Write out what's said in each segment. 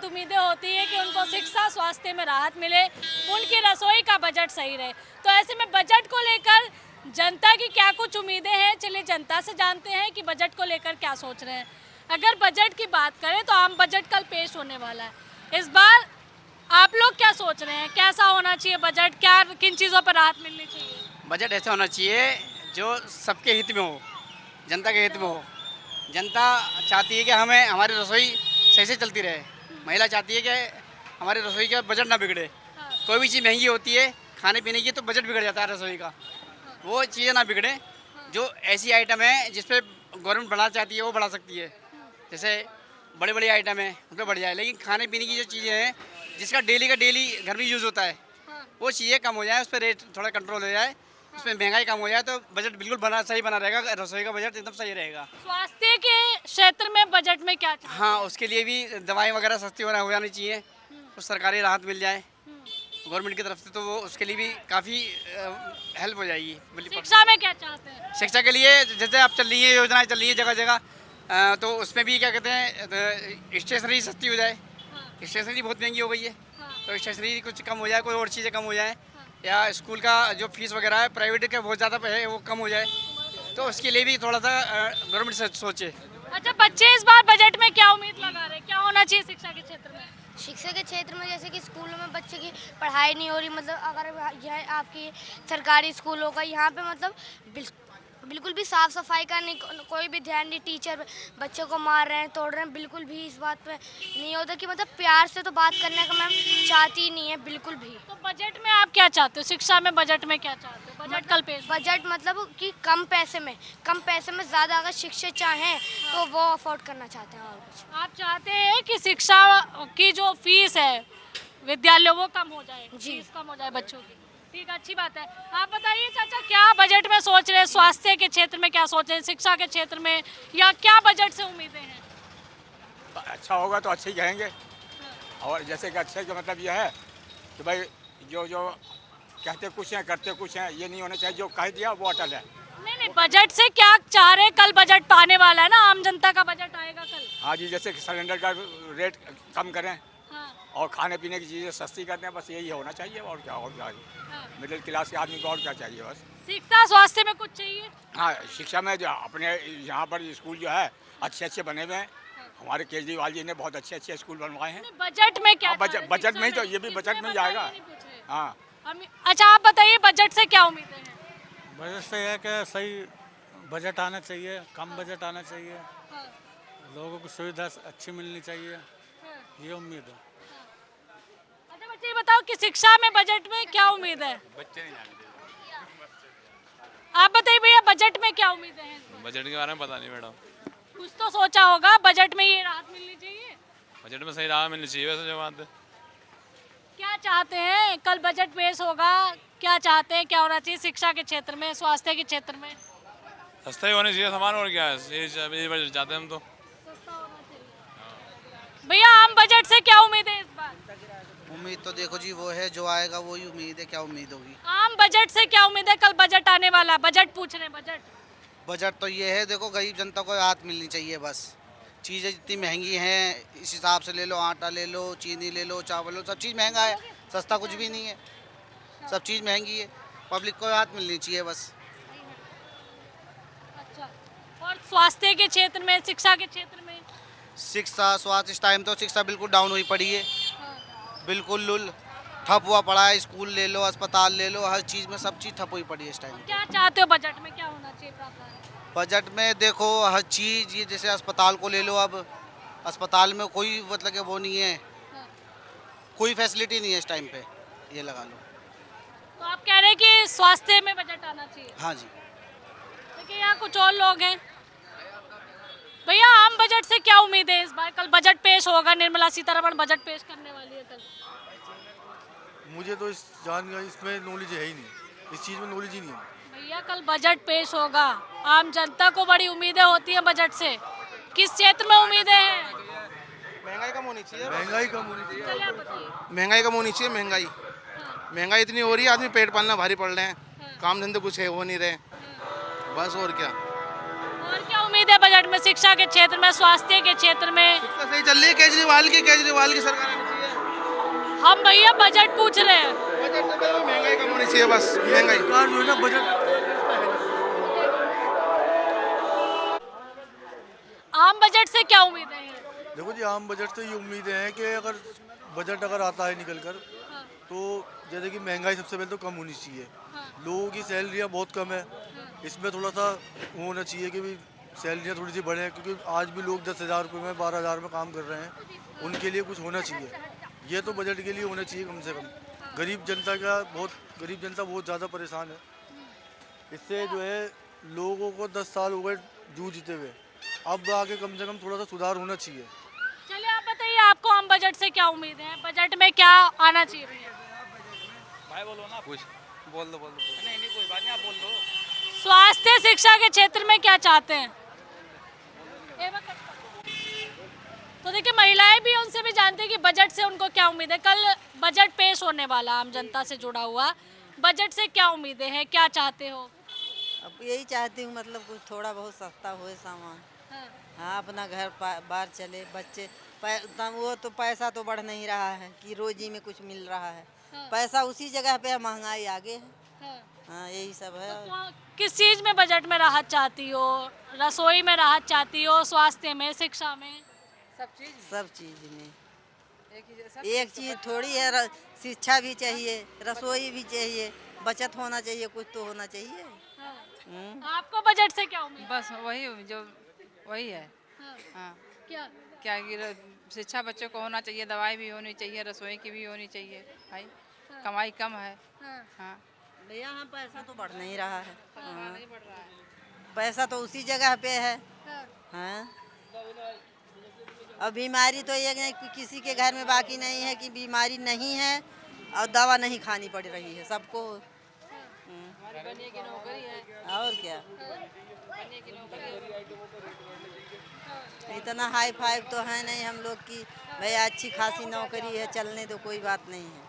बहुत उम्मीदें होती है कि उनको शिक्षा स्वास्थ्य में राहत मिले, उनकी रसोई का बजट सही रहे। तो ऐसे में बजट को लेकर जनता की क्या कुछ उम्मीदें हैं, चलिए जनता से जानते हैं कि बजट को लेकर क्या सोच रहे हैं। अगर बजट की बात करें तो आम बजट कल पेश होने वाला है। इस बार आप लोग क्या सोच रहे हैं, कैसा होना चाहिए बजट, क्या किन चीज़ों पर राहत मिलनी चाहिए? बजट ऐसा होना चाहिए जो सबके हित में हो, जनता के हित में हो। जनता चाहती है कि हमें हमारी रसोई सही से चलती रहे। महिला चाहती है कि हमारी रसोई का बजट ना बिगड़े। कोई भी चीज़ महंगी होती है खाने पीने की तो बजट बिगड़ जाता है रसोई का। वो चीज़ें ना बिगड़े। जो ऐसी आइटम है जिस पे गवर्नमेंट बढ़ाना चाहती है वो बढ़ा सकती है। जैसे बड़े बड़े आइटम है उन पर बढ़ जाए, लेकिन खाने पीने की जो चीज़ें हैं जिसका डेली का डेली घर में यूज़ होता है वो चीज़ें कम हो जाए, उस पर रेट थोड़ा कंट्रोल हो जाए, उसमें महंगाई कम हो जाए तो बजट बिल्कुल सही बना रहेगा। रसोई का बजट एकदम सही रहेगा। स्वास्थ्य के क्षेत्र में बजट में क्या चाहिए? हाँ, उसके लिए भी दवाई वगैरह सस्ती हो जानी चाहिए, कुछ सरकारी राहत मिल जाए गवर्नमेंट की तरफ से, तो वो उसके लिए भी काफ़ी हेल्प हो जाएगी। शिक्षा में क्या चाहते हैं? शिक्षा के लिए जैसे अब चल रही है योजनाएं चल रही है जगह जगह, तो उसमें भी क्या कहते हैं स्टेशनरी सस्ती हो जाए। स्टेशनरी बहुत महंगी हो गई है, तो स्टेशनरी कुछ कम हो जाए, कोई और चीज़ें कम हो जाए, या स्कूल का जो फीस वगैरह है प्राइवेट का बहुत ज़्यादा है वो कम हो जाए, तो उसके लिए भी थोड़ा सा गवर्नमेंट सोचे। अच्छा, बच्चे इस बार बजट में क्या उम्मीद लगा रहे हैं, क्या होना चाहिए शिक्षा के क्षेत्र में? शिक्षा के क्षेत्र में जैसे कि स्कूलों में बच्चे की पढ़ाई नहीं हो रही, मतलब अगर यह आपकी सरकारी स्कूल होगा यहाँ पे मतलब बिल्कुल भी साफ सफाई का नहीं, कोई भी ध्यान नहीं, टीचर बच्चों को मार रहे हैं, तोड़ रहे हैं, बिल्कुल भी इस बात पे नहीं होता कि मतलब प्यार से तो बात करने का मैम चाहती ही नहीं है बिल्कुल भी। तो बजट में आप क्या चाहते हो, शिक्षा में बजट में क्या चाहते हो? बजट कल पेश बजट मतलब कि कम पैसे में ज़्यादा अगर शिक्षा चाहें तो वो अफोर्ड करना चाहते हैं। और कुछ आप चाहते हैं कि शिक्षा की जो फीस है विद्यालयों वो कम हो जाए, जी। फीस कम हो जाए बच्चों की। ठीक, अच्छी बात है। आप बताइए चाचा, क्या बजट में सोच रहे हैं, स्वास्थ्य के क्षेत्र में क्या सोच रहे हैं, शिक्षा के क्षेत्र में, या क्या बजट से उम्मीदें हैं? अच्छा होगा तो अच्छे ही कहेंगे, और जैसे कि अच्छे का मतलब यह है कि भाई जो जो कहते कुछ हैं करते कुछ हैं, ये नहीं होना चाहिए जो कह दिया वो अटल है। नहीं, बजट से क्या चाह रहे हैं? कल बजट आने वाला है ना, आम जनता का बजट आएगा कल। हाँ जी, जैसे कि सिलेंडर का रेट कम करें हाँ, और खाने पीने की चीज़ें सस्ती कर दें, बस यही होना चाहिए। और क्या हाँ। मिडिल क्लास के आदमी को और क्या चाहिए बस। शिक्षा स्वास्थ्य में कुछ चाहिए? हाँ, शिक्षा में जो अपने यहाँ पर स्कूल जो है अच्छे अच्छे बने हुए हैं। हमारे केजरीवाल जी ने बहुत अच्छे अच्छे स्कूल बनवाए हैं। नहीं, बजट में क्या हाँ, चाह रहे हैं? बजट में ही शिक्षा तो ये भी इसमें बजट में ही बताइए, आएगा। नहीं पूछ रहे। हाँ, अच्छा, आप बताइए बजट से क्या उम्मीदें हैं? बजट से है कि सही बजट आना चाहिए, कम बजट आना चाहिए, हाँ, लोगों को सुविधा अच्छी मिलनी चाहिए, हाँ। ये उम्मीद है। अच्छा बच्चे, ये बताओ कि शिक्षा में बजट में क्या उम्मीद है? आप बताइए भैया, बजट में क्या उम्मीदें हैं इस बार? बजट के बारे में पता नहीं मैडम। कुछ तो सोचा होगा, बजट में ये राहत मिलनी चाहिए। बजट में सही राह मिलनी चाहिए वैसे जो बात है। क्या चाहते हैं, कल बजट पेश होगा, क्या चाहते हैं, क्या होना चाहिए शिक्षा के क्षेत्र में, स्वास्थ्य के क्षेत्र में? सस्ता ही होना चाहिए सामान, और क्या है, ये बजट चाहते हैं हम तो। सस्ता होना चाहिए। भैया, आम बजट से क्या उम्मीद है इस बार? उम्मीद तो देखो जी वो है जो आएगा वही उम्मीद है, क्या उम्मीद होगी। आम बजट से क्या उम्मीद है, कल बजट आने वाला, बजट पूछ रहे हैं, बजट। बजट तो ये है, देखो गरीब जनता को राहत मिलनी चाहिए बस। चीज़ें जितनी महंगी हैं इस हिसाब से ले लो, आटा ले लो, चीनी ले लो, चावल लो, सब चीज़ महंगा है, सस्ता कुछ भी नहीं है, सब चीज़ महंगी है। पब्लिक को राहत मिलनी चाहिए बस। अच्छा, और स्वास्थ्य के क्षेत्र में, शिक्षा के क्षेत्र में? शिक्षा स्वास्थ्य इस टाइम तो शिक्षा बिल्कुल डाउन हुई पड़ी है, बिल्कुल लुल ठप हुआ पड़ा है। स्कूल ले लो, अस्पताल ले लो, हर चीज़ में सब चीज़ ठप हुई पड़ी है इस टाइम। क्या चाहते हो बजट में, क्या होना चाहिए प्रावधान? बजट में देखो हर चीज़, ये जैसे अस्पताल को ले लो, अब अस्पताल में कोई मतलब कि वो नहीं है, कोई फैसिलिटी नहीं है इस टाइम पे, ये लगा लो। तो आप कह रहे हैं कि स्वास्थ्य में बजट आना चाहिए। हाँ जी। देखिए, यहाँ कुछ और लोग हैं। भैया, आम बजट से क्या उम्मीद है इस बार? कल बजट पेश होगा, निर्मला सीतारमण बजट पेश करने वाली है कल। मुझे तो इसमें नॉलेज है ही नहीं, इस चीज़ में नॉलेज ही नहीं है। भैया, कल बजट पेश होगा, आम जनता को बड़ी उम्मीदें होती हैं बजट से, किस क्षेत्र में उम्मीदें हैं? महंगाई कम होनी चाहिए। महंगाई कम होनी चाहिए। चलिए आप बताइए। महंगाई कम होनी चाहिए। महंगाई इतनी हो रही है, आदमी पेट पालना भारी पड़ रहे हैं, काम धंधे कुछ है हो नहीं रहे, बस और क्या। और क्या उम्मीद है बजट बजट में शिक्षा के क्षेत्र में, स्वास्थ्य के क्षेत्र में? शिक्षा सही चल रही है केजरीवाल की सरकार आनी चाहिए। हम भैया बजट पूछ रहे हैं। बजट में महंगाई कम होनी चाहिए, बस महंगाई। सरकार जो है ना बजट आम बजट से क्या उम्मीदें हैं? देखो जी, आम बजट से ये उम्मीदें हैं कि अगर बजट अगर आता है निकल कर तो जैसे कि महंगाई सबसे पहले तो कम होनी चाहिए। लोगों की सैलरियाँ बहुत कम है, इसमें थोड़ा सा वो होना चाहिए कि भी सैलरियाँ थोड़ी सी बढ़े, क्योंकि आज भी लोग 10,000 रुपये में 12,000 में काम कर रहे हैं, उनके लिए कुछ होना चाहिए। ये तो बजट के लिए होना चाहिए कम से कम। गरीब जनता बहुत ज़्यादा परेशान है, इससे जो है लोगों को 10 साल हो गए जूझते हुए, अब आगे कम से कम थोड़ा सा सुधार होना चाहिए। चलिए आप बताइए, आपको आम बजट से क्या उम्मीद है? बजट में क्या आना चाहिए भैया? भाई बोलो ना कुछ, बोल दो नहीं कोई बात नहीं, आप बोल दो। स्वास्थ्य शिक्षा के क्षेत्र में क्या चाहते हैं? तो देखिए, महिलाएं भी, उनसे भी जानते हैं कि बजट से उनको क्या उम्मीद है। कल बजट पेश होने वाला, आम जनता से जुड़ा हुआ बजट से क्या उम्मीदें हैं, क्या चाहते हो? अब यही चाहती हूँ, मतलब कुछ थोड़ा बहुत सस्ता होए सामान। हाँ, अपना घर बाहर चले, बच्चे उतना वो तो पैसा तो बढ़ नहीं रहा है कि रोजी में कुछ मिल रहा है। पैसा उसी जगह पे है, महंगाई आगे है। हाँ, यही सब है। तो किस चीज़ में बजट में राहत चाहती हो? रसोई में राहत चाहती हो, स्वास्थ्य में, शिक्षा में? सब चीज में एक चीज थोड़ी है, शिक्षा भी चाहिए, रसोई भी चाहिए, बचत होना चाहिए, कुछ तो होना चाहिए। आपको बजट से क्या उम्मीद? बस वही है। हाँ। क्या कि शिक्षा बच्चों को होना चाहिए, दवाई भी होनी चाहिए, रसोई की भी होनी चाहिए भाई। कमाई कम है। हाँ भैया, हाँ, पैसा तो बढ़ नहीं रहा है। नहीं बढ़ रहा है, पैसा तो उसी जगह पे है। हाँ, अब बीमारी तो ये किसी के घर में बाकी नहीं है कि बीमारी नहीं है और दवा नहीं खानी पड़ रही है सबको। बनने की नौकरी है और क्या, इतना हाई फाइव तो है नहीं हम लोग की भैया, अच्छी खासी नौकरी है, चलने तो कोई बात नहीं है।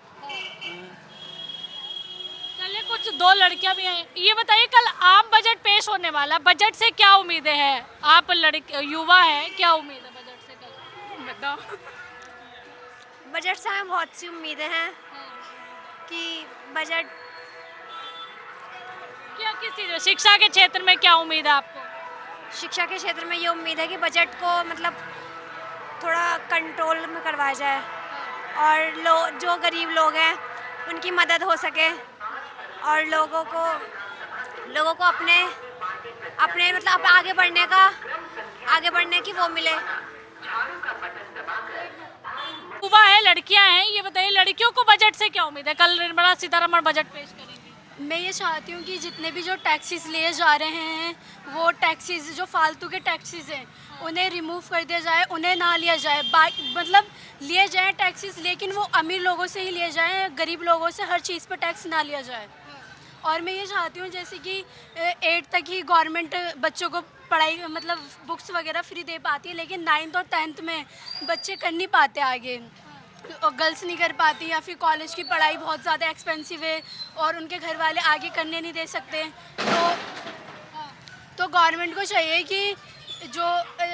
चलिए, कुछ दो लड़कियां भी हैं। ये बताइए, कल आम बजट पेश होने वाला, बजट से क्या उम्मीदें हैं? आप युवा हैं, क्या उम्मीद है बजट से कल? बताओ। बजट से हमें बहुत सी उम्मीदें हैं कि बजट क्या, किस चीज़ में? शिक्षा के क्षेत्र में क्या उम्मीद है आपको? शिक्षा के क्षेत्र में ये उम्मीद है कि बजट को मतलब थोड़ा कंट्रोल में करवाया जाए और जो गरीब लोग हैं उनकी मदद हो सके और लोगों को अपने मतलब आगे बढ़ने की वो मिले। युवा है, लड़कियां हैं, ये बताइए लड़कियों को बजट से क्या उम्मीद है? कल निर्मला सीतारमण बजट पेश करेंगी। मैं ये चाहती हूँ कि जितने भी जो टैक्सेस लिए जा रहे हैं, वो टैक्सेस जो फालतू के टैक्सेस हैं उन्हें रिमूव कर दिया जाए, उन्हें ना लिया जाए। मतलब लिए जाए टैक्सेस, लेकिन वो अमीर लोगों से ही लिए जाएँ, गरीब लोगों से हर चीज़ पर टैक्स ना लिया जाए। और मैं ये चाहती हूँ जैसे कि 8 तक ही गवर्नमेंट बच्चों को पढ़ाई मतलब बुक्स वगैरह फ्री दे पाती है, लेकिन 9th और 10th में बच्चे कर नहीं पाते आगे, और गर्ल्स नहीं कर पाती, या फिर कॉलेज की पढ़ाई बहुत ज़्यादा एक्सपेंसिव है और उनके घर वाले आगे करने नहीं दे सकते। तो गवर्नमेंट को चाहिए कि जो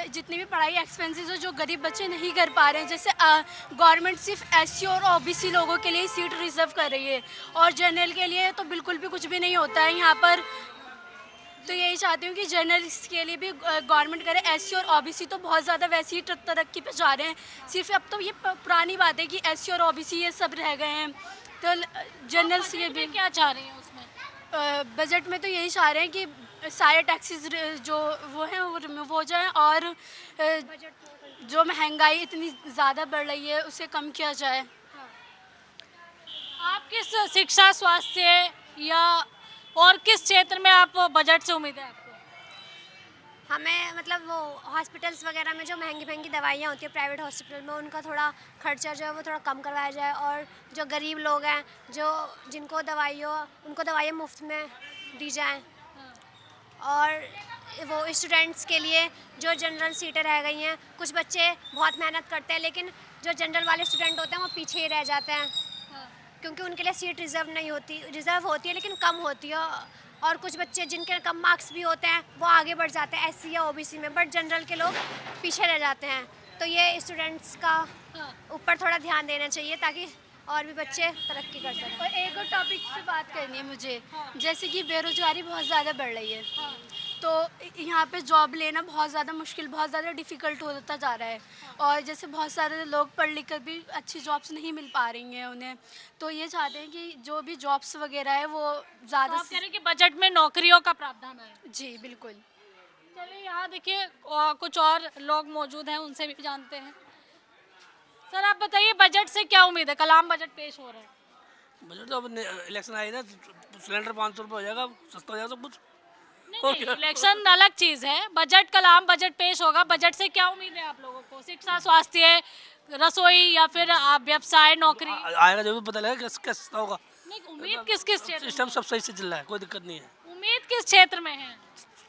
जितनी भी पढ़ाई एक्सपेंसिव हो, जो गरीब बच्चे नहीं कर पा रहे हैं, जैसे गवर्नमेंट सिर्फ SC और OBC लोगों के लिए सीट रिजर्व कर रही है और जनरल के लिए तो बिल्कुल भी कुछ भी नहीं होता है यहाँ पर। तो यही चाहती हूँ कि जर्नलिस्ट के लिए भी गवर्नमेंट करे। SC और OBC तो बहुत ज़्यादा वैसे ही तरक्की पे जा रहे हैं, सिर्फ अब तो ये पुरानी बात है कि SC और OBC ये सब रह गए हैं। तो जर्नलिस्ट ये भी क्या चाह रही हैं उसमें? बजट में तो यही चाह रहे हैं कि सारे टैक्सेस जो वो हैं वो रिमूव हो जाए और जो महंगाई इतनी ज़्यादा बढ़ रही है उसे कम किया जाए। आप किस शिक्षा, स्वास्थ्य या और किस क्षेत्र में आप बजट से उम्मीद है आपको? हमें मतलब वो हॉस्पिटल्स वगैरह में जो महंगी दवाइयाँ होती है प्राइवेट हॉस्पिटल में, उनका थोड़ा खर्चा जो है वो थोड़ा कम करवाया जाए, और जो गरीब लोग हैं उनको दवाइयाँ मुफ्त में दी जाएं, और वो स्टूडेंट्स के लिए जो जनरल सीटें रह गई हैं, कुछ बच्चे बहुत मेहनत करते हैं लेकिन जो जनरल वाले स्टूडेंट होते हैं वो पीछे ही रह जाते हैं, क्योंकि उनके लिए सीट रिज़र्व होती है लेकिन कम होती है, और कुछ बच्चे जिनके कम मार्क्स भी होते हैं वो आगे बढ़ जाते हैं SC या OBC में, बट जनरल के लोग पीछे रह जाते हैं। तो ये स्टूडेंट्स का ऊपर थोड़ा ध्यान देना चाहिए ताकि और भी बच्चे तरक्की कर सकें। और एक और टॉपिक पे बात करनी है मुझे, जैसे कि बेरोजगारी बहुत ज़्यादा बढ़ रही है, तो यहाँ पे जॉब लेना बहुत ज़्यादा मुश्किल, बहुत ज़्यादा डिफ़िकल्ट होता जा रहा है। और जैसे बहुत सारे लोग पढ़ लिख कर भी अच्छी जॉब्स नहीं मिल पा रही हैं उन्हें, तो ये चाहते हैं कि जो भी जॉब्स वगैरह है वो ज़्यादा। आप कह रहे हैं कि बजट में नौकरियों का प्रावधान है? जी बिल्कुल। चलिए यहाँ देखिए कुछ और लोग मौजूद हैं, उनसे भी जानते हैं। सर आप बताइए, बजट से क्या उम्मीद है? कलाम बजट पेश हो रहा है। बजट तो अब इलेक्शन आए ना, सिलेंडर 500 रुपये हो जाएगा, सस्ता हो जाएगा सब कुछ। नहीं, इलेक्शन अलग चीज है, बजट कलाम बजट पेश होगा। बजट से क्या उम्मीद है आप लोगों को? शिक्षा, स्वास्थ्य, रसोई या फिर व्यवसाय, नौकरी? आएगा जो भी पता लगेगा क्या सस्ता होगा। नहीं, उम्मीद किस किस क्षेत्र? सिस्टम सब सही से चल रहा है, कोई दिक्कत नहीं है। उम्मीद किस क्षेत्र में है?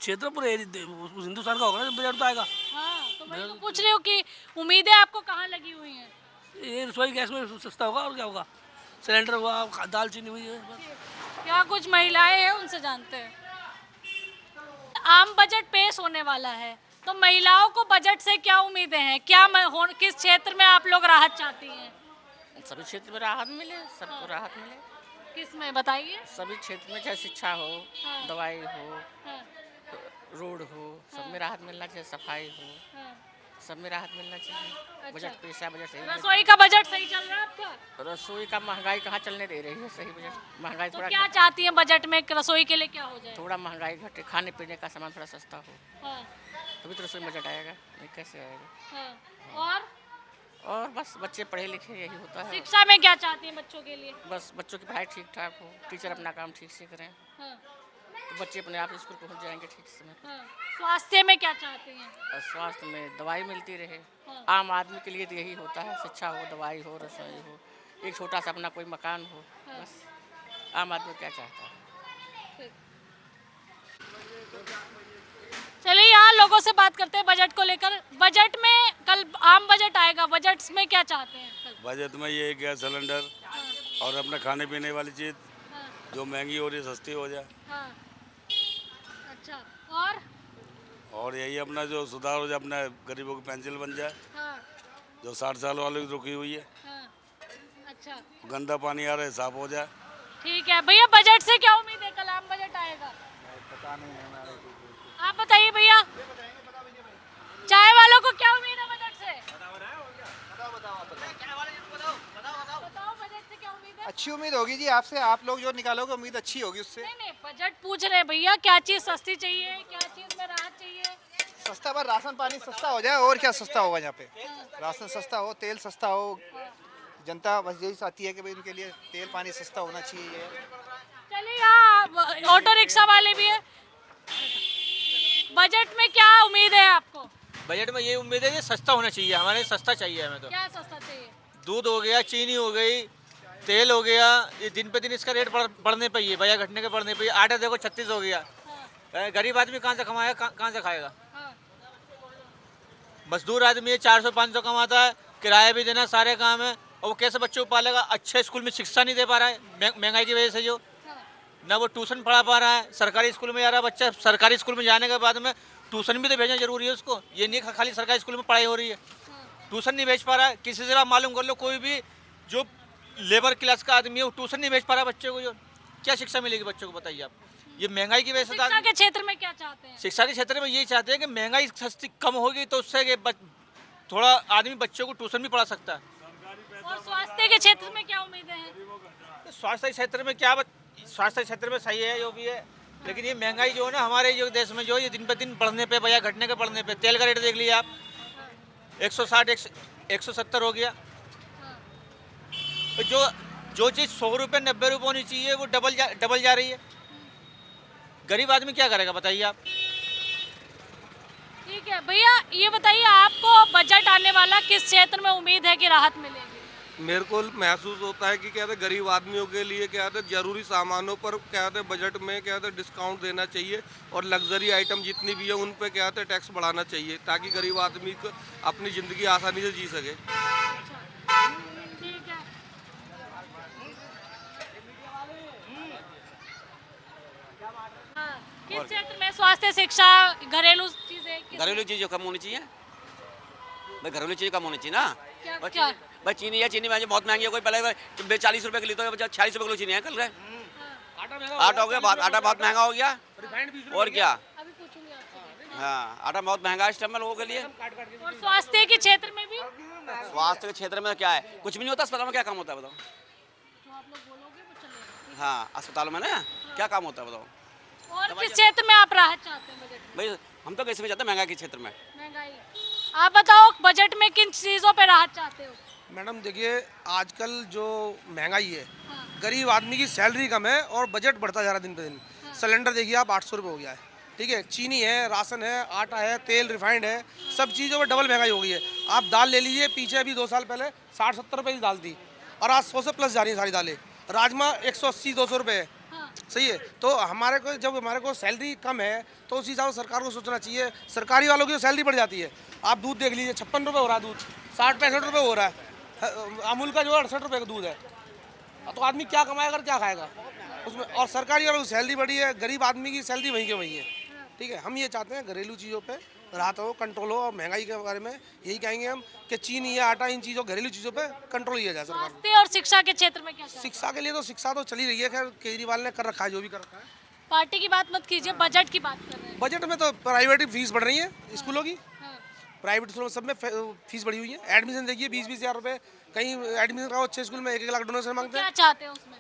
क्षेत्र पूरे हिंदुस्तान का होगा ना बजट तो आएगा। हाँ, तो मैं तो पूछ रही हूँ कि उम्मीदें आपको कहाँ लगी हुई हैं? ये रसोई गैस में सस्ता होगा और क्या होगा, सिलेंडर हुआ, दाल चीनी हुई है। क्या कुछ महिलाएं हैं, उनसे जानते हैं। आम बजट पेश होने वाला है, तो महिलाओं को बजट से क्या उम्मीदें हैं? क्या किस क्षेत्र में आप लोग राहत चाहती हैं? सभी क्षेत्र में राहत मिले, सबको राहत मिले। किस में बताइए? सभी क्षेत्र में, चाहे शिक्षा हो, दवाई हो, रोड हो, सब में राहत मिलना चाहिए, सफाई हो, सब में राहत मिलना चाहिए। अच्छा। बजट पैसा बजट सही। रसोई का बजट सही चल रहा है आपका? रसोई का महंगाई कहाँ चलने दे रही है सही बजट। महंगाई तो थोड़ा क्या चाहती हैं बजट में रसोई के लिए क्या हो जाए? थोड़ा महंगाई घटे, खाने पीने का सामान थोड़ा सस्ता हो, हाँ, तभी तो रसोई में बजट आएगा, नहीं कैसे आएगा। हाँ। और बस बच्चे पढ़े लिखे, यही होता है। शिक्षा में क्या चाहती हैं बच्चों के लिए? बस बच्चों की पढ़ाई ठीक ठाक हो, टीचर अपना काम ठीक से करें, तो बच्चे अपने आप स्कूल पहुंच जाएंगे ठीक समय पर। स्वास्थ्य में क्या चाहते हैं? और स्वास्थ्य में दवाई मिलती रहे, आम आदमी के लिए तो यही होता है, शिक्षा हो, दवाई हो, रसोई हो, एक छोटा सा अपना कोई मकान हो, बस आम आदमी क्या चाहता है। चलिए यहाँ लोगों से बात करते हैं बजट को लेकर। बजट में कल आम बजट आएगा, बजट में क्या चाहते हैं कल? बजट में ये गैस सिलेंडर और अपने खाने पीने वाली चीज़ जो महंगी हो रही है सस्ती हो जाए। अच्छा, और यही अपना जो सुधार हो जाए, अपना गरीबों की पेंशन बन जाए, जो 60 साल वालों की रुकी हुई है। अच्छा, गंदा पानी आ रहा है, साफ हो जाए। ठीक है भैया, बजट से क्या उम्मीद है? कल आम बजट आएगा, पता नहीं है। आप बताइए भैया, चाय वालों को क्या उम्मीद है बजट से? बताओ बजट से क्या उम्मीद है? अच्छी उम्मीद होगी जी आपसे, आप लोग जो निकालोगे उम्मीद अच्छी होगी उससे। नहीं, बजट पूछ रहे भैया, क्या चीज़ सस्ती चाहिए, क्या चीज़ में राहत चाहिए? सस्ता, पर राशन पानी सस्ता हो जाए, और क्या सस्ता होगा यहाँ पे? राशन सस्ता हो, तेल सस्ता हो, जनता बस यही चाहती है कि भाई उनके लिए तेल पानी सस्ता होना चाहिए। चलिए यहाँ ऑटो रिक्शा वाले भी है, बजट में क्या उम्मीद है आपको? बजट में ये उम्मीद है कि सस्ता होना चाहिए, हमारे सस्ता चाहिए हमें। तो क्या सस्ता चाहिए? दूध हो गया, चीनी हो गई, तेल हो गया, ये दिन पे दिन इसका रेट बढ़ने पे ही है, भैया घटने के बढ़ने पे ही। आटा देखो 36 हो गया, गरीब आदमी कहाँ से कमाएगा, कहाँ से खाएगा? मजदूर आदमी है, 400-500 कमाता है, किराया भी देना, सारे काम है, और वो कैसे बच्चों को पालेगा? अच्छे स्कूल में शिक्षा नहीं दे पा रहा है महंगाई की वजह से, जो ना वो ट्यूशन पढ़ा पा रहा है। सरकारी स्कूल में जा रहा है बच्चा, सरकारी स्कूल में जाने के बाद में ट्यूशन भी तो भेजना जरूरी है उसको। ये नहीं खाली सरकारी स्कूल में पढ़ाई हो रही है, ट्यूशन नहीं भेज पा रहा है। किसी से आप मालूम कर लो, कोई भी जो लेबर क्लास का आदमी है वो ट्यूशन नहीं भेज पा रहा बच्चे को, जो क्या शिक्षा मिलेगी बच्चों को? बताइए आप। ये महंगाई की वजह से। शिक्षा के क्षेत्र में क्या चाहते हैं? शिक्षा के क्षेत्र में यही चाहते हैं कि महंगाई सस्ती कम होगी तो उससे थोड़ा आदमी बच्चों को ट्यूशन भी पढ़ा सकता है। और स्वास्थ्य के क्षेत्र में क्या उम्मीदें हैं? स्वास्थ्य क्षेत्र में क्या, स्वास्थ्य क्षेत्र में सही है जो भी है, लेकिन ये महंगाई जो है ना हमारे जो देश में, जो ये दिन पे दिन बढ़ने पे, भैया घटने के बढ़ने पे। तेल का रेट देख लीजिए आप, 160 170 हो गया। जो चीज़ 100 रुपये 90 रुपये होनी चाहिए वो डबल जा रही है। गरीब आदमी क्या करेगा बताइए आप। ठीक है भैया, ये बताइए आपको बजट आने वाला, किस क्षेत्र में उम्मीद है कि राहत मिलेगी? मेरे को महसूस होता है कि क्या कहते गरीब आदमियों के लिए क्या कहते जरूरी सामानों पर क्या कहते बजट में क्या कहते डिस्काउंट देना चाहिए, और लग्जरी आइटम जितनी भी है उन पे क्या कहते टैक्स बढ़ाना चाहिए, ताकि गरीब आदमी को अपनी ज़िंदगी आसानी से जी सके। ठीक है, किस क्षेत्र में? स्वास्थ्य, शिक्षा, घरेलू चीजें? घरेलू चीज़ें कम होनी चाहिए भाई, घरेलू चीज़ें कम होनी चाहिए ना। क्या? भाई चीनी है, चीनी में बहुत महंगी है। कोई पहले 40 रुपए के लिए तो 46 रुपए किलो चीनी है कल गए। आटा हो गया, आटा बहुत महंगा हो गया। और क्या? हाँ, आटा बहुत महंगा है इस टाइम में लोगों के लिए। और स्वास्थ्य के क्षेत्र में भी? स्वास्थ्य के क्षेत्र में क्या है, कुछ भी नहीं होता। अस्पताल में क्या काम होता है बताओ? हाँ, अस्पतालों में ना क्या काम होता है बताओ? और किस क्षेत्र में आप राहत चाहते हैं बजट? भाई हम तो कैसे में चाहते हैं, महंगाई के क्षेत्र में। महंगाई। आप बताओ बजट में किन चीजों पे राहत चाहते हो? मैडम देखिए, आजकल जो महंगाई है, गरीब आदमी की सैलरी कम है और बजट बढ़ता जा रहा है दिन पे दिन। सिलेंडर देखिए आप 800 रुपये हो गया है, ठीक है। चीनी है, राशन है, आटा है, तेल रिफाइंड है, सब चीज़ों में डबल महंगाई हो गई है। आप दाल ले लीजिए, पीछे अभी 2 साल पहले 60-70 रुपये की दाल थी और आज 100 से प्लस जा रही है सारी दालें। राजमा 180-200 रुपये है, सही है। तो हमारे को जब हमारे को सैलरी कम है तो उस हिसाब से सरकार को सोचना चाहिए। सरकारी वालों की सैलरी बढ़ जाती है। आप दूध देख लीजिए, 56 रुपये हो रहा है दूध, 60-65 रुपये हो रहा है। अमूल का जो 68 रुपये का दूध है। तो आदमी क्या कमाएगा और क्या खाएगा उसमें। और सरकारी वालों की सैलरी बढ़ी है, गरीब आदमी की सैलरी वहीं के वहीं है, ठीक है। हम ये चाहते हैं घरेलू चीज़ों पे राहत हो, कंट्रोल हो। और महंगाई के बारे में यही कहेंगे हम कि चीनी या आटा, इन चीज़ों घरेलू चीज़ों पे कंट्रोल किया जाए सरकार। स्वास्थ्य और शिक्षा के क्षेत्र में क्या? शिक्षा के लिए तो शिक्षा तो चली रही है, खैर केजरीवाल ने कर रखा है जो भी कर रखा है। पार्टी की बात मत कीजिए, बजट की बात कर रहे हैं। बजट में तो प्राइवेट फीस बढ़ रही है स्कूलों की। प्राइवेट स्कूलों में सब में फीस बढ़ी हुई है। एडमिशन देखिए 20-20 हज़ार रुपये, कहीं एडमिशन कराओ अच्छे स्कूल में 1-1 लाख डोनेशन मांगते हैं। क्या चाहते हैं उसमें?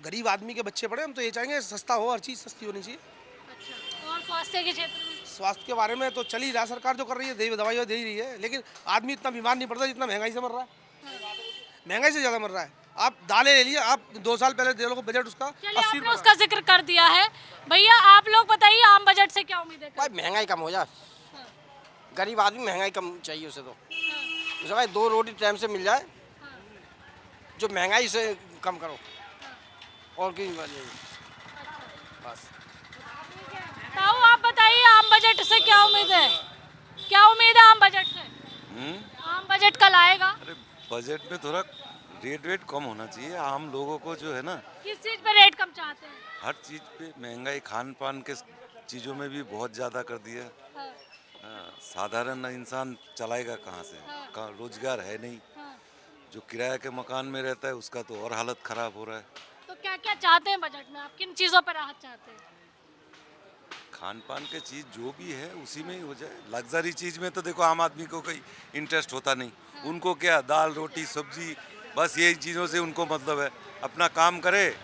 गरीब आदमी के बच्चे पढ़े, हम तो ये चाहेंगे सस्ता हो, हर चीज़ सस्ती होनी चाहिए। अच्छा, और स्वास्थ्य के क्षेत्र में? स्वास्थ्य के बारे में तो चल ही रहा, सरकार जो कर रही है दवाई दे ही रही है, लेकिन आदमी इतना बीमार नहीं पड़ता जितना महंगाई से मर रहा है। महंगाई से ज़्यादा मर रहा है। आप दालें ले लिए, आप 2 साल पहले दे लो बजट उसका 80 रुपये उसका जिक्र कर दिया है। भैया आप लोग बताइए, आम बजट से क्या उम्मीद है? भाई महंगाई कम हो जाए, गरीब आदमी महंगाई कम चाहिए उसे। तो उसे भाई 2 रोटी टाइम से मिल जाए, जो महंगाई से कम करो और की बस। ताऊ आप बताइए, आम बजट से क्या उम्मीद है? क्या उम्मीद है आम बजट से? आम बजट कल आएगा। अरे बजट में थोड़ा रेट कम होना चाहिए। आम लोगों को जो है ना, किस चीज पे रेट कम चाहते हैं? हर चीज पे महंगाई, खान पान के चीज़ों में भी बहुत ज़्यादा कर दिया। साधारण इंसान चलाएगा कहाँ से? कहाँ रोजगार है नहीं। जो किराए के मकान में रहता है उसका तो और हालत खराब हो रहा है। तो क्या क्या चाहते हैं बजट में? आप किन चीज़ों पर राहत चाहते हैं? खान पान के चीज़ जो भी है उसी में ही हो जाए। लग्जरी चीज़ में तो देखो आम आदमी को कोई इंटरेस्ट होता नहीं। उनको क्या, दाल रोटी सब्जी, बस यही चीज़ों से उनको मतलब है। अपना काम करे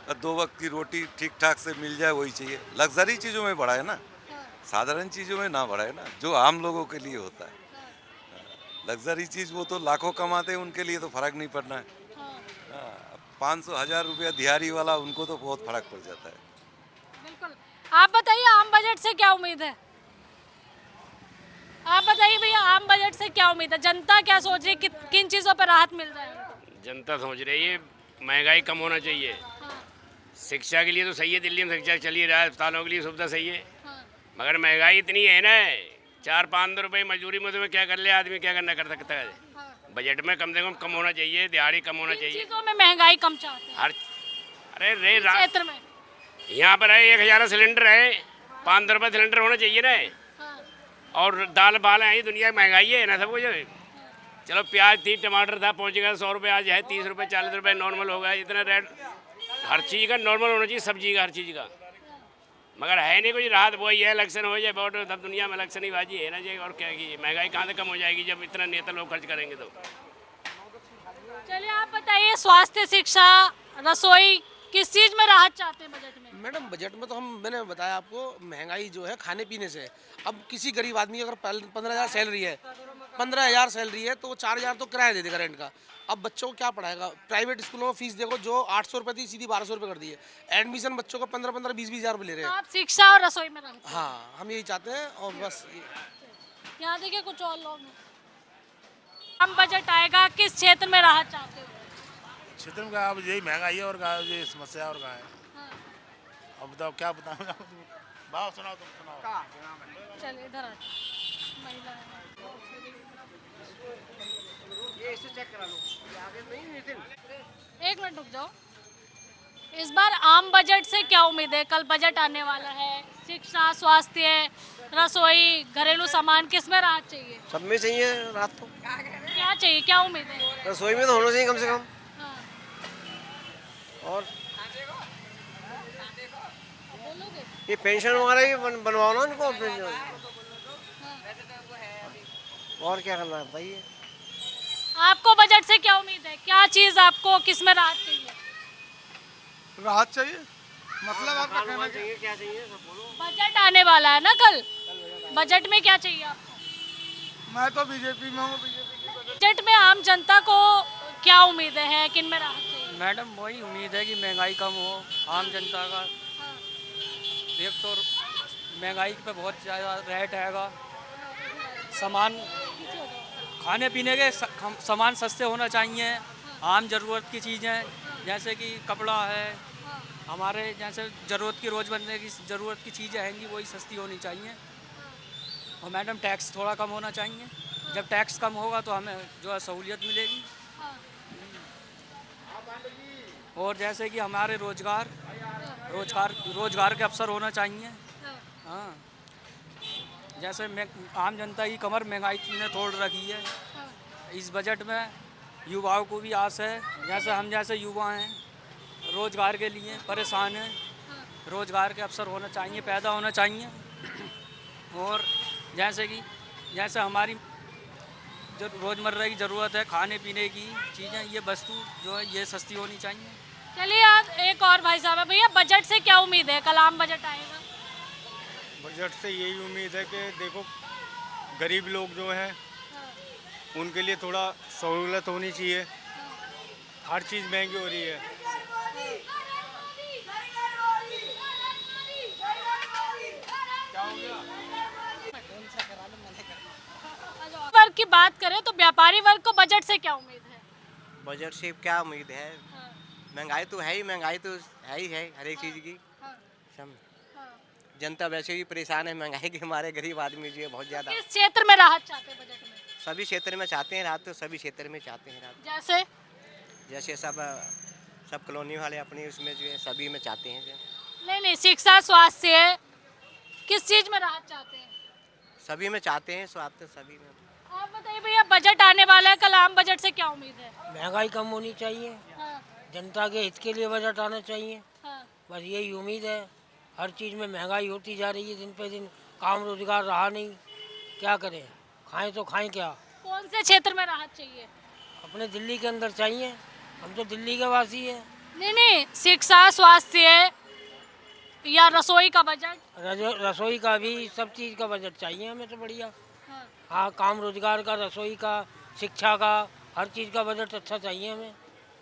और 2 वक्त की रोटी ठीक ठाक से मिल जाए, वही चाहिए। लग्जरी चीज़ों में बढ़ाए ना, साधारण चीज़ों में ना बढ़ाए ना, जो आम लोगों के लिए होता है। लग्जरी चीज़ वो तो लाखों कमाते हैं, उनके लिए तो फ़र्क नहीं पड़ना है। 500-1000 रुपया दिहाड़ी वाला, उनको तो बहुत फ़र्क पड़ जाता है। बिल्कुल। आप बताइए, आम बजट से क्या उम्मीद है? आप बताइए भैया, आम बजट से क्या उम्मीद है? जनता क्या सोच रही है, किन चीज़ों पर राहत मिल जाएगी? जनता सोच रही है महंगाई कम होना चाहिए। शिक्षा के लिए तो सही है, दिल्ली में शिक्षा चल ही रहा है, अस्पतालों के लिए सुविधा सही है। मगर महंगाई इतनी है ना, 400-500 रुपये मजदूरी में तुम्हें क्या कर ले आदमी, क्या करना कर सकता है। बजट में कम से कम होना चाहिए, दिहाड़ी कम होना चाहिए। चीज़ों में महंगाई कम चाहते हैं? हर अरे क्षेत्र में यहाँ पर है 1000 सिलेंडर है, 500 रुपये सिलेंडर होना चाहिए ना। और दाल बाल है, दुनिया की महंगाई है ना सब कुछ। चलो प्याज थी, टमाटर था, पहुँच गया 100 रुपये, आज है 30 रुपये 40 रुपये नॉर्मल हो गया। इतना रेट हर चीज़ का नॉर्मल होना चाहिए, सब्जी का, हर चीज़ का। मगर है नहीं कुछ राहत। वही है, इलेक्शन हो जाए वोट, सब दुनिया में इलेक्शन ही बाजी है ना जी। और क्या की महंगाई कहाँ से कम हो जाएगी जब इतना नेता लोग खर्च करेंगे तो। चलिए आप बताइए, स्वास्थ्य, शिक्षा, रसोई, किस चीज़ में राहत चाहते हैं बजट में? मैडम बजट में तो मैंने बताया आपको, महंगाई जो है खाने पीने से। अब किसी गरीब आदमी अगर 15,000 सैलरी है, 15,000 सैलरी है तो वो 4,000 तो किराया दे देगा रेंट का। अब बच्चों को क्या पढ़ाएगा? प्राइवेट स्कूलों में फीस देखो, जो 800 रुपये थी सीधी 1200 रुपये कर दी है। एडमिशन बच्चों को 15-15, 20-20 हज़ार रुपये ले रहे हैं। आप शिक्षा और रसोई में रहते हैं? हाँ, हम यही चाहते हैं। और बस यहाँ देखिए कुछ और लोग। आम बजट आएगा, किस क्षेत्र में राहत चाहते हो? क्षेत्र में अब यही महंगाई है और ये समस्या और कहाँ है। अब बताओ क्या बताऊँ। भाव सुनाओ, तुम सुनाओ। चलिए इधर आ। चेक करा लो। एक मिनट रुक जाओ। इस बार आम बजट से क्या उम्मीद है? कल बजट आने वाला है, शिक्षा, स्वास्थ्य, रसोई, घरेलू सामान, किस में राहत चाहिए? सब में चाहिए रात को। क्या चाहिए, क्या उम्मीद है? रसोई में तो होना चाहिए कम से कम। और ये पेंशन वगैरह भी बनवाओ ना उनको। और क्या करना है बताइए। आपको बजट से क्या उम्मीद है? क्या चीज आपको किस में राहत चाहिए? राहत चाहिए मतलब आपका कहना चाहिए क्या चाहिए सब बोलो। बजट आने वाला है ना कल, बजट में क्या चाहिए आपको? मैं तो बीजेपी में हूँ। बजट में आम जनता को क्या उम्मीद है, किन में राहत चाहिए? मैडम वही उम्मीद है कि महंगाई कम हो, आम जनता का। एक तो महंगाई पे बहुत ज़्यादा रेट हैगा, सामान खाने पीने के सामान सस्ते होना चाहिए, आम ज़रूरत की चीज़ें जैसे कि कपड़ा है, हमारे जैसे ज़रूरत की रोज़मर्रा की ज़रूरत की चीज़ें हैंगी वही सस्ती होनी चाहिए। और मैडम टैक्स थोड़ा कम होना चाहिए, जब टैक्स कम होगा तो हमें जो है सहूलियत मिलेगी। और जैसे कि हमारे रोजगार के अवसर होना चाहिए। हाँ, जैसे मैं आम जनता की कमर महंगाई ने तोड़ रखी है, इस बजट में युवाओं को भी आस है, जैसे हम जैसे युवा हैं रोजगार के लिए परेशान हैं, रोजगार के अवसर होना चाहिए, पैदा होना चाहिए। और जैसे हमारी जो रोज़मर्रा की ज़रूरत है खाने पीने की चीज़ें, ये वस्तु जो है ये सस्ती होनी चाहिए। चलिए आज एक और भाई साहब है, भैया बजट से क्या उम्मीद है? कल आम बजट आएगा। बजट से यही उम्मीद है कि देखो गरीब लोग जो हैं उनके लिए थोड़ा सहूलत होनी चाहिए। हर चीज़ महंगी हो रही है। वर्ग की बात करें तो व्यापारी वर्ग को बजट से क्या उम्मीद है? बजट से क्या उम्मीद है? महंगाई तो है ही, महंगाई तो है ही है हर एक चीज़ की। जनता वैसे भी परेशान है महंगाई के हमारे, गरीब आदमी जो है बहुत ज़्यादा। किस क्षेत्र में राहत चाहते हैं बजट में? सभी क्षेत्र में चाहते हैं राहत, तो सभी क्षेत्र में चाहते हैं राहत। जैसे सब कॉलोनी वाले अपने उसमें जो है सभी में चाहते हैं। नहीं, शिक्षा, स्वास्थ्य, किस चीज में राहत चाहते हैं? सभी में चाहते हैं, स्वास्थ्य सभी में। आप बताइए भैया, बजट आने वाला है, कल आम बजट से क्या उम्मीद है? महंगाई कम होनी चाहिए, जनता के हित के लिए बजट आना चाहिए, बस यही उम्मीद है। हर चीज़ में महंगाई होती जा रही है दिन पे दिन, काम रोजगार रहा नहीं, क्या करें, खाएं तो खाएं क्या। कौन से क्षेत्र में राहत चाहिए? अपने दिल्ली के अंदर चाहिए, हम तो दिल्ली के वासी हैं। नहीं, शिक्षा, स्वास्थ्य या रसोई का बजट? रसोई का भी, सब चीज़ का बजट चाहिए हमें तो बढ़िया। हाँ, काम रोजगार का, रसोई का, शिक्षा का, हर चीज़ का बजट अच्छा चाहिए हमें।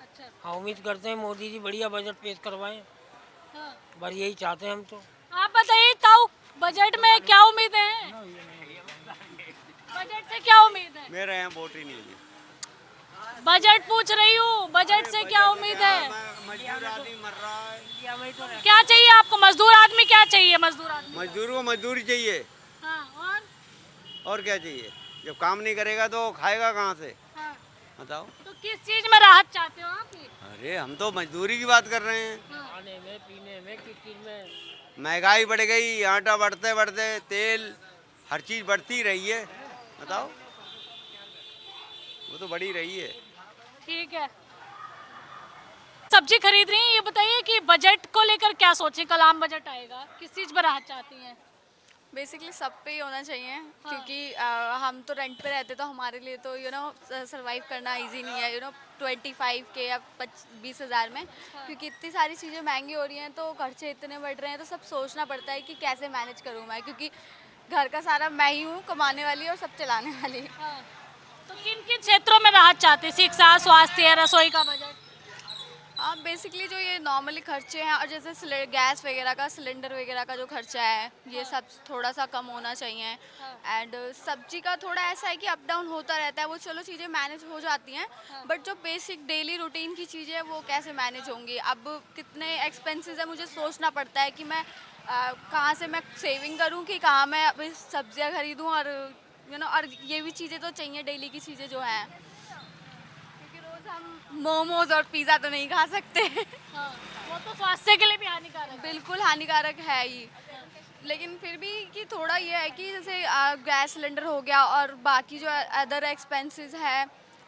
अच्छा। हाँ, उम्मीद करते हैं मोदी जी बढ़िया बजट पेश करवाएं, बस यही चाहते हैं हम तो। आप बताइए ताऊ, बजट में क्या उम्मीद है? बजट से क्या उम्मीद है? मेरे यहाँ वोट ही नहीं है। बजट पूछ रही हूँ, बजट से क्या उम्मीद है? मजदूर आदमी मर रहा है। क्या चाहिए आपको? मजदूर आदमी क्या चाहिए? मजदूर आदमी मजदूर को मजदूरी चाहिए। हाँ, और क्या चाहिए? जब काम नहीं करेगा तो खाएगा कहाँ से? बताओ। तो किस चीज में राहत चाहते हो आप? अरे हम तो मजदूरी की बात कर रहे हैं। खाने में, पीने में, किस चीज़ में महंगाई बढ़ गई, आटा बढ़ते बढ़ते तेल, हर चीज़ बढ़ती रही है। बताओ, वो तो बढ़ी रही है। ठीक है। सब्जी खरीद रही हैं, ये बताइए कि बजट को लेकर क्या सोचें? कल आम बजट आएगा, किस चीज़ पर राहत चाहती हैं? बेसिकली सब पे ही होना चाहिए, क्योंकि हम तो रेंट पे रहते, तो हमारे लिए तो सरवाइव करना इजी नहीं है 25 के या 20,000 में, क्योंकि इतनी सारी चीज़ें महंगी हो रही हैं, तो खर्चे इतने बढ़ रहे हैं, तो सब सोचना पड़ता है कि कैसे मैनेज करूँ मैं, क्योंकि घर का सारा मैं ही हूँ कमाने वाली और सब चलाने वाली। तो किन किन क्षेत्रों में राहत चाहते हैं? शिक्षा, स्वास्थ्य, रसोई का बजट? हाँ, बेसिकली जो ये नॉर्मली खर्चे हैं, और जैसे गैस वगैरह का, सिलेंडर वगैरह का जो खर्चा है, ये सब थोड़ा सा कम होना चाहिए। एंड सब्जी का थोड़ा ऐसा है कि अप डाउन होता रहता है, वो चलो चीज़ें मैनेज हो जाती हैं, बट जो बेसिक डेली रूटीन की चीज़ें हैं वो कैसे मैनेज होंगी? अब कितने एक्सपेंसेस है, मुझे सोचना पड़ता है कि मैं कहाँ से मैं सेविंग करूँ कि कहाँ मैं अभी सब्जियाँ खरीदूँ, और और ये भी चीज़ें तो चाहिए डेली की चीज़ें जो हैं, क्योंकि रोज़ हम मोमोज और पिज़्ज़ा तो नहीं खा सकते। वो तो स्वास्थ्य के लिए भी हानिकारक है। बिल्कुल हानिकारक है ही, लेकिन फिर भी कि थोड़ा ये है कि जैसे गैस सिलेंडर हो गया और बाकी जो अदर एक्सपेंसेस है,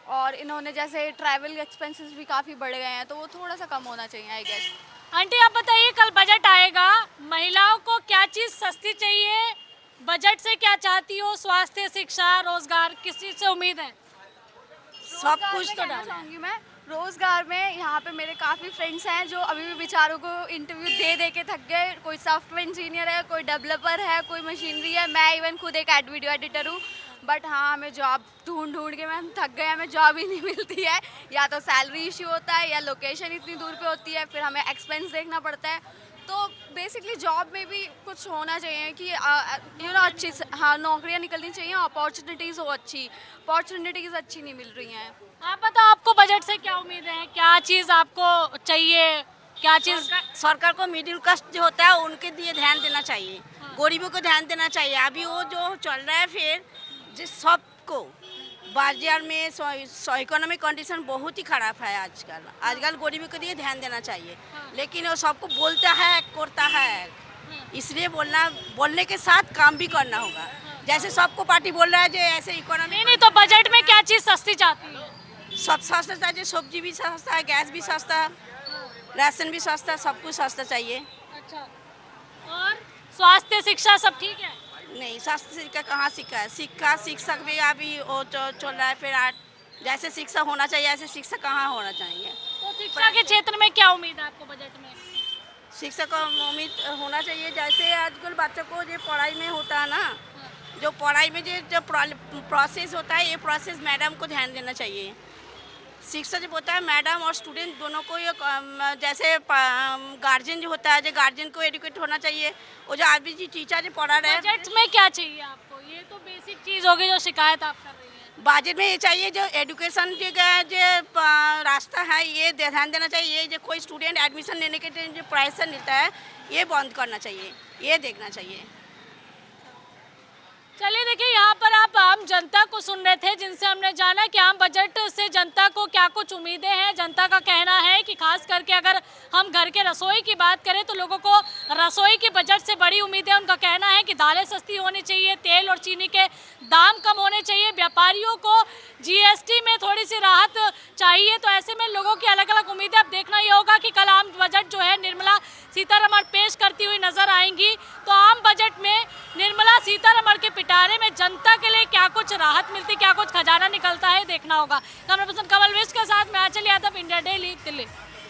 और इन्होंने जैसे ट्रैवल एक्सपेंसेस भी काफ़ी बढ़ गए हैं, तो वो थोड़ा सा कम होना चाहिए आई गेस। आंटी आप बताइए, कल बजट आएगा, महिलाओं को क्या चीज़ सस्ती चाहिए, बजट से क्या चाहती हो, स्वास्थ्य, शिक्षा, रोजगार, किस चीज़ से उम्मीद है? सब कुछ तो डालना चाहूँगी मैं। रोज़गार में यहाँ पे मेरे काफ़ी फ्रेंड्स हैं जो अभी भी बेचारों को इंटरव्यू दे के थक गए। कोई सॉफ्टवेयर इंजीनियर है, कोई डेवलपर है, कोई मशीनरी है, मैं इवन खुद एक वीडियो एडिटर हूँ। बट हाँ, हमें जॉब ढूंढ के मैं थक गए, हमें जॉब ही नहीं मिलती है। या तो सैलरी इशू होता है या लोकेशन इतनी दूर पे होती है, फिर हमें एक्सपेंस देखना पड़ता है। तो बेसिकली जॉब में भी कुछ होना चाहिए कि अच्छी, हाँ, नौकरियाँ निकलनी चाहिए, अपॉर्चुनिटीज़ हो अच्छी। अपॉर्चुनिटीज़ अच्छी नहीं मिल रही हैं। आप बताओ, आपको बजट से क्या उम्मीद है, क्या चीज़ आपको चाहिए, क्या चीज़? सरकार को मिडिल क्लास जो होता है उनके लिए ध्यान देना चाहिए, गरीबों को ध्यान देना चाहिए। अभी वो जो चल रहा है फिर जिस सबको बाजार में इकोनॉमिक कंडीशन बहुत ही ख़राब है आजकल गरीबों के लिए ध्यान देना चाहिए। लेकिन वो सबको बोलता है, करता है, इसलिए बोलने के साथ काम भी करना होगा। जैसे सबको पार्टी बोल रहा है जो ऐसे इकोनॉमी नहीं, तो बजट में क्या चीज़ सस्ती चाहती है? सब सस्ता चाहिए, सब्जी भी सस्ता है, गैस भी सस्ता है, राशन भी सस्ता, सब कुछ सस्ता चाहिए। अच्छा, और स्वास्थ्य, शिक्षा सब ठीक है? नहीं, स्वास्थ्य शिक्षा कहाँ शिक्षक भी अभी वो चल रहा है। फिर जैसे शिक्षा होना चाहिए ऐसे शिक्षा कहाँ होना चाहिए। तो शिक्षा के क्षेत्र में क्या उम्मीद है आपको बजट में? शिक्षा का उम्मीद होना चाहिए, जैसे आजकल बच्चों को जो पढ़ाई में होता है ना, जो पढ़ाई में जो प्रोसेस होता है, ये प्रोसेस मैडम को ध्यान देना चाहिए। शिक्षा जब होता है मैडम और स्टूडेंट दोनों को, ये जैसे गार्जियन जो होता है, जो गार्जियन को एडुकेट होना चाहिए। वो जो आदमी जी टीचर जो पढ़ा रहे हैं, बजट में क्या चाहिए आपको? ये तो बेसिक चीज़ होगी जो शिकायत आप कर रही हैं। बजट में ये चाहिए जो एडुकेशन जो रास्ता है ये ध्यान देना चाहिए। ये जो कोई स्टूडेंट एडमिशन लेने के लिए जो प्राइस मिलता है ये बंद करना चाहिए, ये देखना चाहिए। चलिए देखिए, यहाँ पर आप आम जनता को सुन रहे थे, जिनसे हमने जाना कि आम बजट से जनता को क्या कुछ उम्मीदें हैं। जनता का कहना है कि खास करके अगर हम घर के रसोई की बात करें तो लोगों को रसोई के बजट से बड़ी उम्मीदें। उनका कहना है कि दालें सस्ती होनी चाहिए, तेल और चीनी के दाम कम होने चाहिए, व्यापारियों को जीएसटी में थोड़ी सी राहत चाहिए। तो ऐसे में लोगों की अलग अलग उम्मीदें। अब देखना ये होगा कि कल आम बजट जो है निर्मला सीतारमण पेश करती हुई नजर आएंगी। तो आम बजट में निर्मला सीतारमण के पिटारे में जनता के लिए क्या कुछ राहत मिलती, क्या कुछ खजाना निकलता है, देखना होगा। कैमरा पर्सन कमल विष्ट के साथ मैं आंचल यादव, इंडिया डेली, दिल्ली।